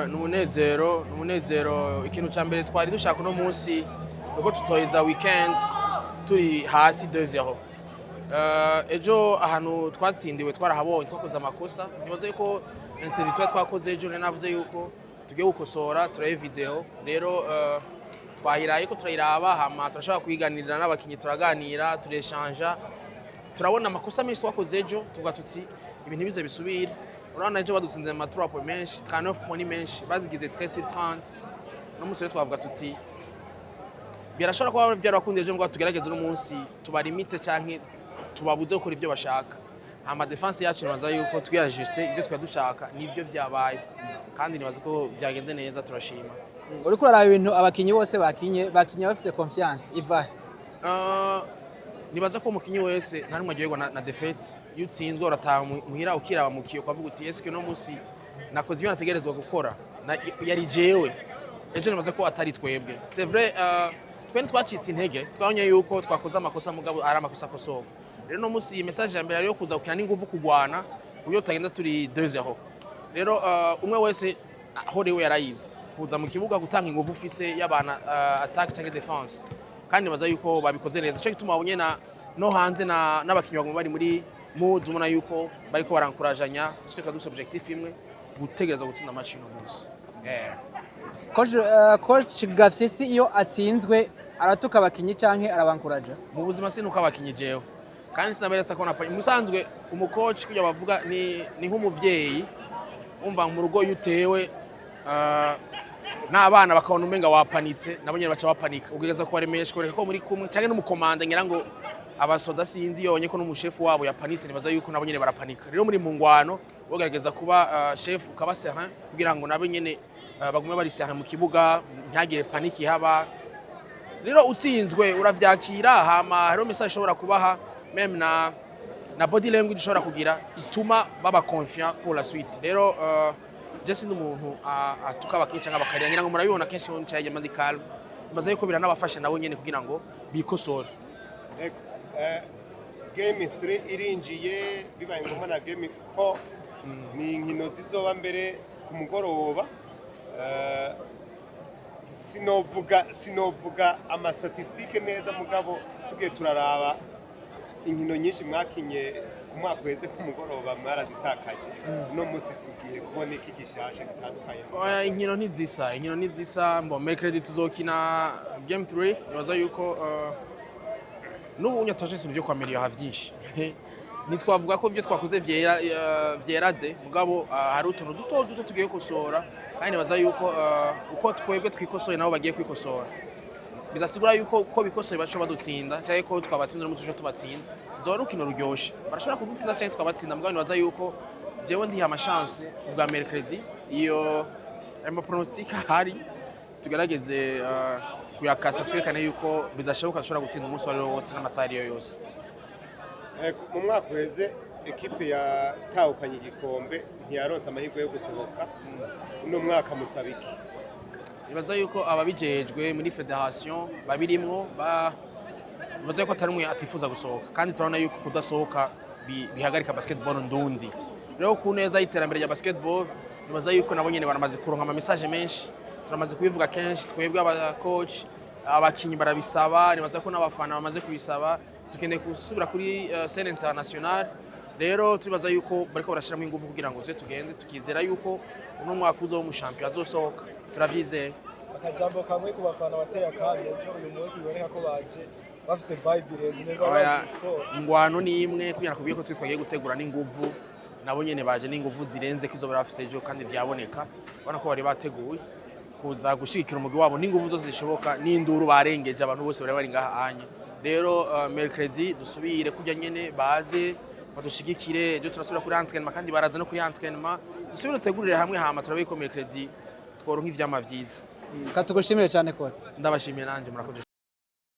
numunezero ikintu ca mbere twari dushaka no munsi nuko tutoheza weekend turi hasi 2-0. Ejo ahantu twatsindiwe twarahabonye twakoze amakosa nibaza yuko interview twakoze ejo navuze yuko tugiye gukosora turaye video rero twahiraye ko turayiraba hama turashaka kwiganirira n'abakinyi turaganira tureshanja turabona amakosa menshi twakoze ejo tuvuga tuti ibintu bize bisubire urabona ejo badutsinze ama 3 points menshi 39 points menshi bazigize 13-30 no musore twavuga tuti birashobora kuba byarakunde ejo ngo tugerageze no munsi tuba limite canke tubabuze gukora ibyo bashaka ama defense yacu nabaza yuko twiyajuste ibyo twadushaka nivyo byabaye kandi nibaza ko byagenze neza turashima. Uriko uraraba ibintu abakinyi bose bakinye bafise confiance iva nibaza ko umukinyi wese nta numwe agiye na defete iyo utsinzwe urataha muhira ukiraba mu kiyo kwavuga uti eske no munsi nakoze ibyo nategerezwa gukora yari jewe ejo nibaza ko atari twebwe c'est vrai twen twacitse intege twabonye yuko twakoze amakosa mugabo ari amakosa kosoka rero no munsi iyi message ya mbere ari yo kuza ukina n'inguvu kugwana uyo tagenda turi 2-0 rero umwe wese aho rewe yarayize kuza mu kibuga gutanga inguvu ufise y'abana attack cyangwa defense kandi baza yuko babikoze neza cyo gituma babonye no hanze n'abakinyi bagomba bari muri mood umuna yuko bariko barankurajanya twe twaduse objectif imwe gutegereza gutsinda match no munsi. Coach Gafyisi iyo atsinzwe aratuka abakinyi canke arabankuraja mu buzima sinuka abakinyi jewe kandi sinaberetse ko musanzwe umucoach kujya bavuga ni nk'umuvyeyi umva mu rugo yutewe n'abana bakabona umenga wapanitse nabonye baca bapanika ugeza ko baremesha koreka ko muri kumwe cyangwa n'umukomanda ngira ngo abasoda sinzi yonye ko n'umushefu wabo yapanitse nibaza yuko nabonye barapanika rero muri mungwano ugerageza kuba chef ukabaseha kugira ngo nabe nyene bagume bari seha mu kibuga ntagire paniki haba rero utsinzwe uravyakira hama rero message ishobora kubaha même na body language ishobora kugira ituma baba confiant pour la suite rero Jesse n'umuntu atuka abakinyi cyangwa bakariya ngira ngo murabibona kenshi mu cyaje medical baza yuko biranabafasha nabo nyene kugira ngo bikosore. Game 3 irinjiye bibaye ngoma na game 4 ni inkino zizoba mbere ku mugoroba sinovuga ama statistique neza mugabo tugiye turaraba inkino nyinshi mwakinye ku mwaka weze ku mugoroba mwarazitakaje no musi tugiye kubona iki gishashe gitandukanye. Inkino ntizisa mbo mercredi tuzokina game 3 nibaza yuko n'ubu nyatoje ibintu byo kwameliya havyinshi nitwavuga ko byo twakoze vyerade mugabo hari utuntu duto tugiye gukosora kandi nibaza yuko uko twebwe twikosoye nabo bagiye kwikosora bidasigura yuko ko bikosoye baco badutsinda cyangwa ko twabatsinda n'umuco cyo tubatsinda nzora rukino ruryoshe barashobora kudutsinda cyangwa twabatsinda mugabo nibaza yuko jewe ndiha amachance ubwa mercredi iyo ama pronostic hari tugerageze kuyakasa twerekane yuko bidashoboka ashobora gutsinda umunsi wari wose n'amasari yose. Mu mwaka weze ekipe yatahukanye igikombe ntiyaronse amahirwe yo gusohoka uno mwaka musabiki nibaza yuko ababijejwe muri federation babirimwo baza ko atari umwe atifuza gusohoka kandi turabona yuko kudasohoka bihagarika basketball ndundi rero ku neza y'iterambere rya basketball nibaza yuko nabo nyene baramaze kuronka ama message menshi turamaze kubivuga kenshi twebwe aba coach abakinyi barabisaba nibaza ko n'abafana bamaze kubisaba dukeneye gusubira kuri scène internationale rero tubaza yuko bariko barashiramo ingufu kugira ngo tuze tugende tukizera yuko uno mwaka uzo mu champion azosohoka turavyizeye. Akajambo kamwe ku bafana bateye akandi ejo uyu munsi biboneka ko baje bafise vibe irenze neza bafise score ingwano ni imwe kugira ngo ko twagiye gutegura n'ingufu nabo nyene baje n'ingufu zirenze kizo barafise ejo kandi vyaboneka bana ko bari bateguye kuza gushikira umugwi wabo n'ingufu zose zishoboka n'induru barengeje abantu bose bari ngaha anye rero mercredi dusubire kujya nyene baze badushigikire ejo turasubira kuri entraînement kandi baraza no kuri entraînement dusubire dutegurire hamwe hama turabe ko mercredi tworonka ivyama vyiza. Katugushimire cyane ko ndabashimiye nanje murakoze.